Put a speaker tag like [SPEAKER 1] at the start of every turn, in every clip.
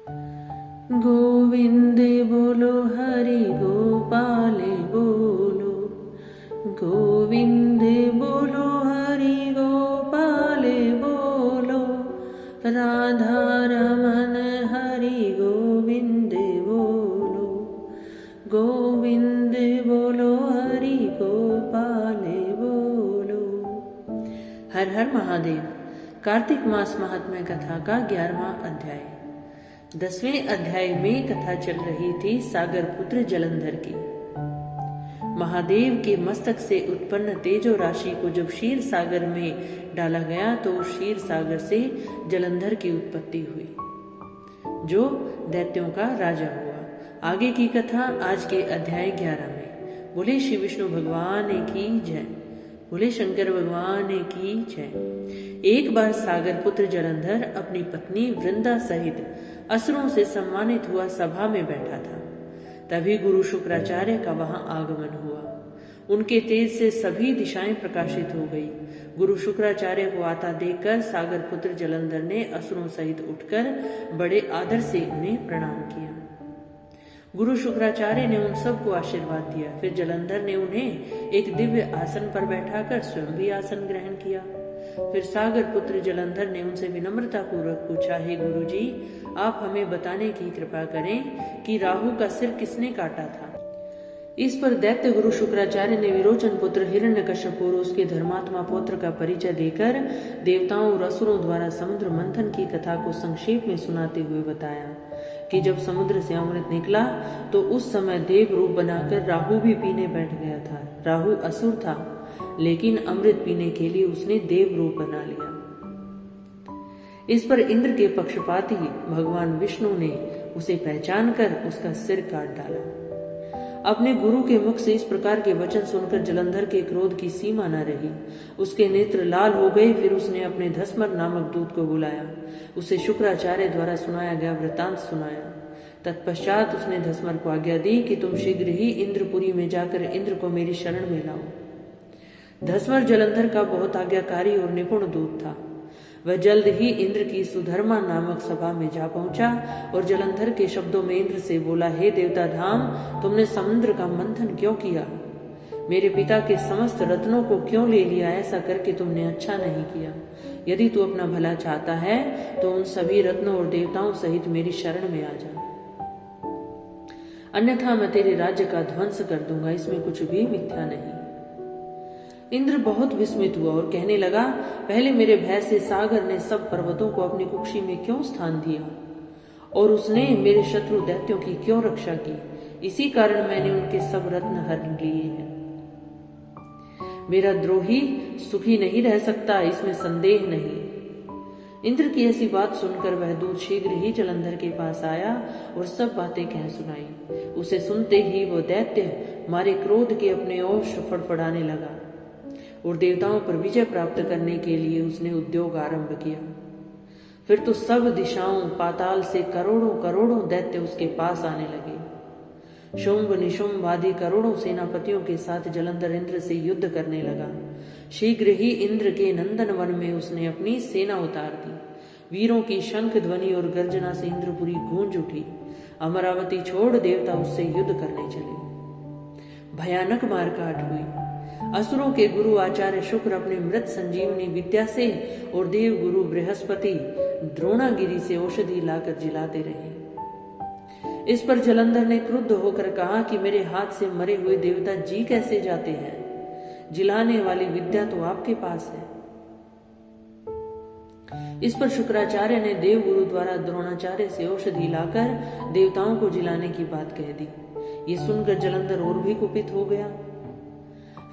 [SPEAKER 1] गोविंद बोलो हरि गोपाल बोलो, गोविंद बोलो हरि गोपाल बोलो, राधा रमन हरि गोविंद बोलो, गोविंद बोलो हरि गोपाल बोलो। हर हर महादेव। कार्तिक मास महात्म्य कथा का 11वां अध्याय। 10वें अध्याय में कथा चल रही थी सागर पुत्र जलंधर की। महादेव के मस्तक से उत्पन्न तेजो राशि को जब क्षीर सागर में डाला गया तो उस क्षीर सागर से जलंधर की उत्पत्ति हुई, जो दैत्यों का राजा हुआ। आगे की कथा आज के अध्याय 11 में। बोले श्री विष्णु भगवान की जय, बोले शंकर भगवान की जय। एक बार सागर पुत्र जलंधर अपनी पत्नी वृंदा सहित असुरों से सम्मानित हुआ सभा में बैठा था। तभी गुरु शुक्राचार्य का वहां आगमन हुआ। उनके तेज से सभी दिशाएं प्रकाशित हो गई। गुरु शुक्राचार्य को आता देखकर सागर पुत्र जलंधर ने असुरों सहित उठकर बड़े आदर से उन्हें प्रणाम किया। गुरु शुक्राचार्य ने उन सबको आशीर्वाद दिया। फिर जलंधर ने उन्हें एक दिव्य आसन पर बैठाकर स्वयं भी आसन ग्रहण किया। फिर सागर पुत्र जलंधर ने उनसे विनम्रता पूर्वक पूछा, हे गुरु जी, आप हमें बताने की कृपा करें कि राहु का सिर किसने काटा था। इस पर दैत्य गुरु शुक्राचार्य ने विरोचन पुत्र हिरण्यकश्यप और उसके धर्मात्मा पुत्र का परिचय देकर देवताओं और असुरों द्वारा समुद्र मंथन की कथा को संक्षेप में सुनाते हुए बताया कि जब समुद्र से अमृत निकला तो उस समय देव रूप बनाकर राहु भी पीने बैठ गया था। राहु असुर था, लेकिन अमृत पीने के लिए उसने देव रूप बना लिया। इस पर इंद्र के पक्षपाती भगवान विष्णु ने उसे पहचान कर उसका सिर काट डाला। अपने गुरु के मुख से इस प्रकार के वचन सुनकर जलंधर के क्रोध की सीमा न रही। उसके नेत्र लाल हो गए। फिर उसने अपने धस्मर नामक दूत को बुलाया, उसे शुक्राचार्य द्वारा सुनाया गया वृतांत सुनाया। तत्पश्चात उसने धस्मर को आज्ञा दी कि तुम शीघ्र ही इंद्रपुरी में जाकर इंद्र को मेरी शरण में लाओ। धस्मर जलंधर का बहुत आज्ञाकारी और निपुण दूत था। वह जल्द ही इंद्र की सुधर्मा नामक सभा में जा पहुंचा और जलंधर के शब्दों में इंद्र से बोला, हे देवता धाम, तुमने समुद्र का मंथन क्यों किया? मेरे पिता के समस्त रत्नों को क्यों ले लिया? ऐसा करके तुमने अच्छा नहीं किया। यदि तू अपना भला चाहता है तो उन सभी रत्नों और देवताओं सहित मेरी शरण में आ जा, अन्यथा मैं तेरे राज्य का ध्वंस कर दूंगा। इसमें कुछ भी मिथ्या नहीं। इंद्र बहुत विस्मित हुआ और कहने लगा, पहले मेरे भय से सागर ने सब पर्वतों को अपनी कुक्षी में क्यों स्थान दिया और उसने मेरे शत्रु दैत्यों की क्यों रक्षा की? इसी कारण मैंने उनके सब रत्न हरण लिए हैं। मेरा द्रोही सुखी नहीं रह सकता, इसमें संदेह नहीं। इंद्र की ऐसी बात सुनकर वह दूत शीघ्र ही जलंधर के पास आया और सब बातें कह सुनाई। उसे सुनते ही वो दैत्य मारे क्रोध के अपने ओष्ठ फड़फड़ाने लगा और देवताओं पर विजय प्राप्त करने के लिए उसने उद्योग आरंभ किया। फिर तो सब दिशाओं पाताल से करोड़ों करोड़ों दैत्य उसके पास आने लगे। शुंभ निशुंभ आदि करोड़ों सेनापतियों के साथ जलंधर इंद्र से युद्ध करने लगा। शीघ्र ही इंद्र के नंदन वन में उसने अपनी सेना उतार दी। वीरों की शंख ध्वनि और गर्जना से इंद्रपुरी गूंज उठी। अमरावती छोड़ देवता उससे युद्ध करने चले। भयानक मारकाट हुई। असुरों के गुरु आचार्य शुक्र अपने मृत संजीवनी विद्या से और देव गुरु बृहस्पति द्रोणागिरी से औषधि लाकर जिलाते रहे। इस पर जलंधर ने क्रुद्ध होकर कहा कि मेरे हाथ से मरे हुए देवता जी कैसे जाते हैं? जिलाने वाली विद्या तो आपके पास है। इस पर शुक्राचार्य ने देव गुरु द्वारा द्रोणाचार्य से औषधि लाकर देवताओं को जिलाने की बात कह दी। ये सुनकर जलंधर और भी कुपित हो गया।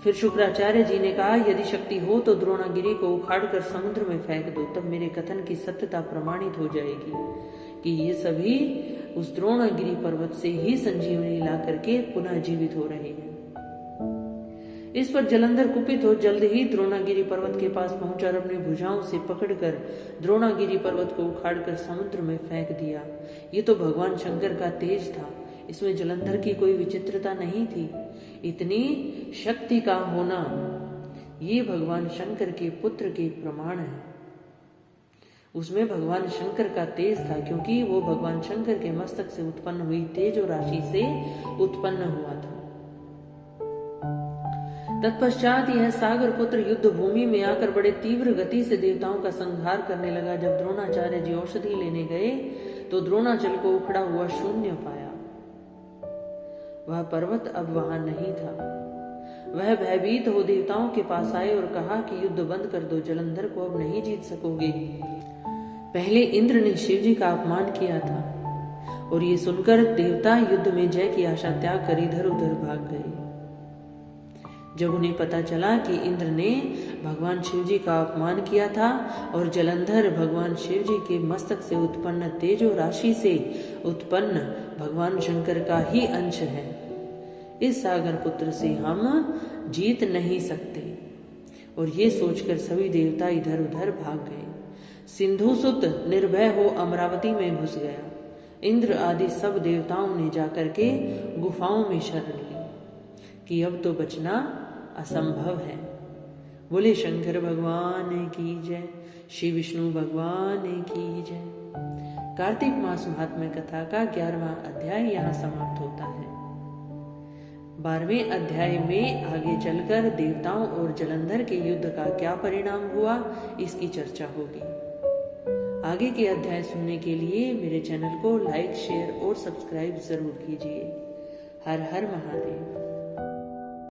[SPEAKER 1] फिर शुक्राचार्य जी ने कहा, यदि शक्ति हो तो द्रोणागिरी को उखाड़कर समुद्र में फेंक दो, तब मेरे कथन की सत्यता प्रमाणित हो जाएगी कि ये सभी उस द्रोणागिरी पर्वत से ही संजीवनी ला करके पुनः जीवित हो रहे हैं। इस पर जलंधर कुपित हो जल्द ही द्रोणागिरी पर्वत के पास पहुंचा और अपनी भुजाओं से पकड़कर द्रोणागिरी पर्वत को उखाड़कर समुद्र में फेंक दिया। ये तो भगवान शंकर का तेज था, इसमें जलंधर की कोई विचित्रता नहीं थी। इतनी शक्ति का होना ये भगवान शंकर के पुत्र के प्रमाण है। उसमें भगवान शंकर का तेज था, क्योंकि वो भगवान शंकर के मस्तक से उत्पन्न हुई तेज और राशि से उत्पन्न हुआ था। तत्पश्चात यह सागर पुत्र युद्ध भूमि में आकर बड़े तीव्र गति से देवताओं का संहार करने लगा। जब द्रोणाचार्य जी औषधि लेने गए तो द्रोणाचल को उखड़ा हुआ शून्य पाया। वह पर्वत अब वहां नहीं था। वह भयभीत हो देवताओं के पास आए और कहा कि युद्ध बंद कर दो, जलंधर को अब नहीं जीत सकोगे। पहले इंद्र ने शिव जी का अपमान किया था और ये सुनकर देवता युद्ध में जय की आशा त्याग कर इधर उधर भाग गए। जब उन्हें पता चला कि इंद्र ने भगवान शिव जी का अपमान किया था और जलंधर भगवान शिव जी के मस्तक से उत्पन्न तेजो राशि से उत्पन्न भगवान शंकर का ही अंश है, इस सागर पुत्र से हम जीत नहीं सकते। और ये सोचकर सभी देवता इधर उधर भाग गए। सिंधुसुत निर्भय हो अमरावती में घुस गया। इंद्र आदि सब देवताओं ने जाकर के गुफाओं में शरण ली कि अब तो बचना असंभव है। बोले शंकर भगवान की जय, श्री विष्णु भगवान की जय। कार्तिक मास महात्म्य कथा का 11वां अध्याय यहाँ समाप्त होता है। 12वें अध्याय में आगे चलकर देवताओं और जलंधर के युद्ध का क्या परिणाम हुआ, इसकी चर्चा होगी। आगे के अध्याय सुनने के लिए मेरे चैनल को लाइक, शेयर और सब्सक्राइब जरूर कीजिए। हर हर महादेव।